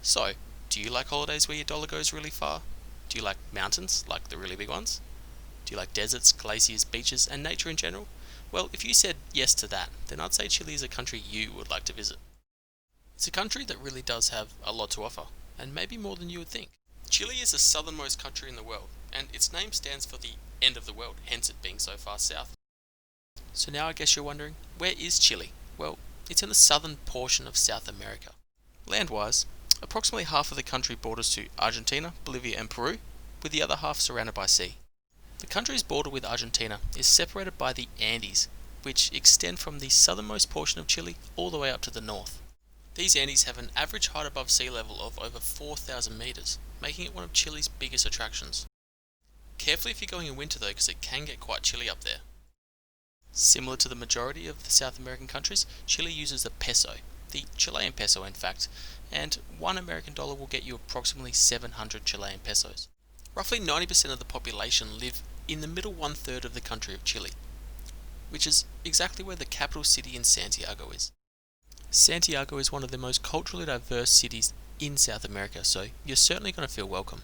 So, do you like holidays where your dollar goes really far? Do you like mountains, like the really big ones? Do you like deserts, glaciers, beaches, and nature in general? Well, if you said yes to that, then I'd say Chile is a country you would like to visit. It's a country that really does have a lot to offer, and maybe more than you would think. Chile is the southernmost country in the world, and its name stands for the end of the world, hence it being so far south. So now I guess you're wondering, where is Chile? Well, it's in the southern portion of South America. Land-wise, approximately half of the country borders to Argentina, Bolivia and Peru, with the other half surrounded by sea. The country's border with Argentina is separated by the Andes, which extend from the southernmost portion of Chile all the way up to the north. These Andes have an average height above sea level of over 4,000 metres, making it one of Chile's biggest attractions. Carefully if you're going in winter though, because it can get quite chilly up there. Similar to the majority of the South American countries, Chile uses the peso, the Chilean peso in fact, and $1 American will get you approximately 700 Chilean pesos. Roughly 90% of the population live in the middle one-third of the country of Chile, which is exactly where the capital city in Santiago is. Santiago is one of the most culturally diverse cities in South America, so you're certainly going to feel welcome.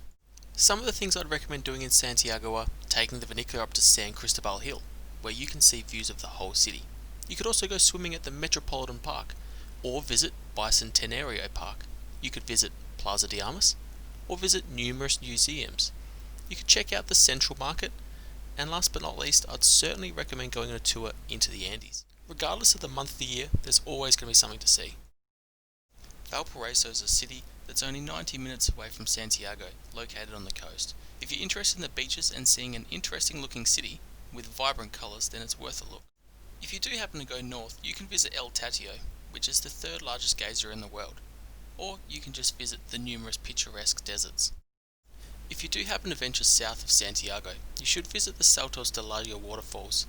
Some of the things I'd recommend doing in Santiago are taking the vernacular up to San Cristobal Hill, where you can see views of the whole city. You could also go swimming at the Metropolitan Park, or visit Bicentenario Park. You could visit Plaza de Armas, or visit numerous museums. You could check out the Central Market, and last but not least, I'd certainly recommend going on a tour into the Andes. Regardless of the month of the year, there's always going to be something to see. Valparaiso is a city that's only 90 minutes away from Santiago, located on the coast. If you're interested in the beaches and seeing an interesting looking city with vibrant colours, then it's worth a look. If you do happen to go north, you can visit El Tatio, which is the third largest geyser in the world, or you can just visit the numerous picturesque deserts. If you do happen to venture south of Santiago, you should visit the Saltos de Lago waterfalls.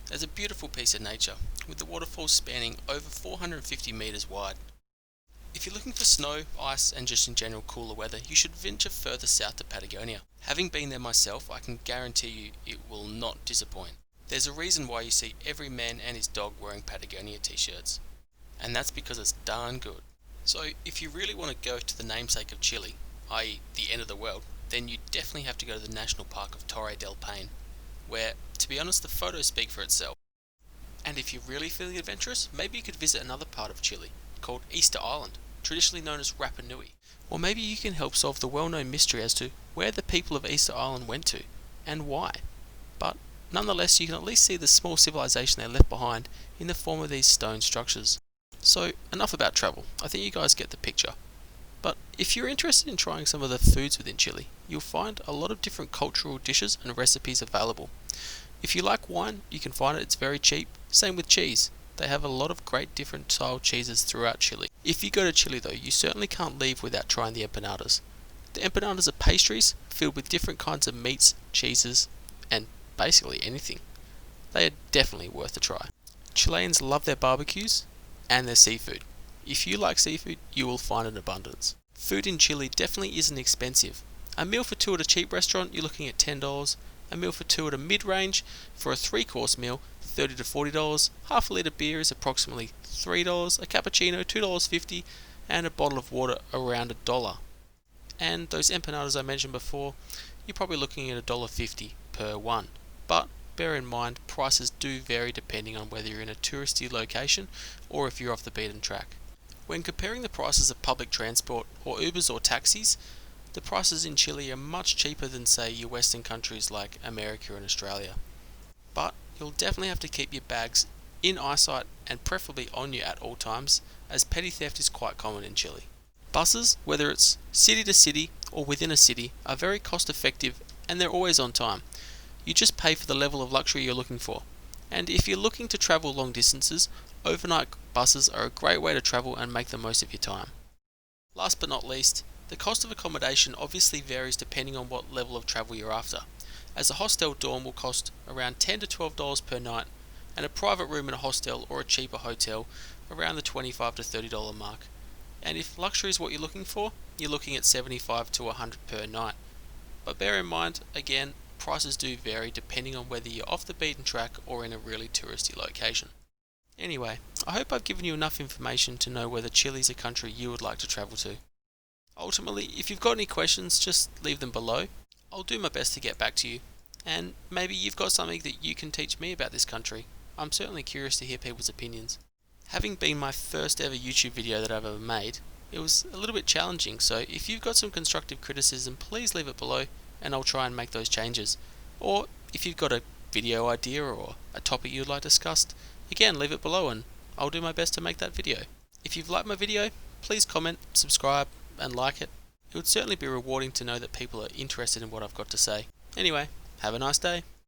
There's a beautiful piece of nature, with the waterfalls spanning over 450 metres wide. If you're looking for snow, ice and just in general cooler weather, you should venture further south to Patagonia. Having been there myself, I can guarantee you it will not disappoint. There's a reason why you see every man and his dog wearing Patagonia t-shirts, and that's because it's darn good. So if you really want to go to the namesake of Chile, i.e. the end of the world, then you definitely have to go to the National Park of Torre del Paine, where, to be honest, the photos speak for itself. And if you're really feeling adventurous, maybe you could visit another part of Chile, called Easter Island, traditionally known as Rapa Nui. Or maybe you can help solve the well-known mystery as to where the people of Easter Island went to, and why. But nonetheless, you can at least see the small civilization they left behind in the form of these stone structures. So, enough about travel. I think you guys get the picture. But if you're interested in trying some of the foods within Chile, you'll find a lot of different cultural dishes and recipes available. If you like wine, you can find it's very cheap. Same with cheese. They have a lot of great different style cheeses throughout Chile. If you go to Chile though, you certainly can't leave without trying the empanadas. The empanadas are pastries filled with different kinds of meats, cheeses, and basically anything. They are definitely worth a try. Chileans love their barbecues and their seafood. If you like seafood, you will find an abundance. Food in Chile definitely isn't expensive. A meal for two at a cheap restaurant, you're looking at $10. A meal for two at a mid-range, for a 3-course meal, $30 to $40. Half a litre beer is approximately $3. A cappuccino, $2.50, and a bottle of water around $1. And those empanadas I mentioned before, you're probably looking at $1.50 per one. But bear in mind, prices do vary depending on whether you're in a touristy location or if you're off the beaten track. When comparing the prices of public transport or Ubers or taxis, the prices in Chile are much cheaper than say your western countries like America and Australia. But you'll definitely have to keep your bags in eyesight and preferably on you at all times, as petty theft is quite common in Chile. Buses, whether it's city to city or within a city, are very cost effective and they're always on time. You just pay for the level of luxury you're looking for. And if you're looking to travel long distances, overnight buses are a great way to travel and make the most of your time. Last but not least, the cost of accommodation obviously varies depending on what level of travel you're after, as a hostel dorm will cost around $10 to $12 per night, and a private room in a hostel or a cheaper hotel around the $25 to $30 mark. And if luxury is what you're looking for, you're looking at $75 to $100 per night. But bear in mind, again, prices do vary depending on whether you're off the beaten track or in a really touristy location. Anyway, I hope I've given you enough information to know whether Chile is a country you would like to travel to. Ultimately, if you've got any questions, just leave them below. I'll do my best to get back to you. And maybe you've got something that you can teach me about this country. I'm certainly curious to hear people's opinions. Having been my first ever YouTube video that I've ever made, it was a little bit challenging, so if you've got some constructive criticism, please leave it below and I'll try and make those changes. Or if you've got a video idea or a topic you'd like discussed, again leave it below and I'll do my best to make that video. If you've liked my video, please comment, subscribe and like it. It would certainly be rewarding to know that people are interested in what I've got to say. Anyway, have a nice day.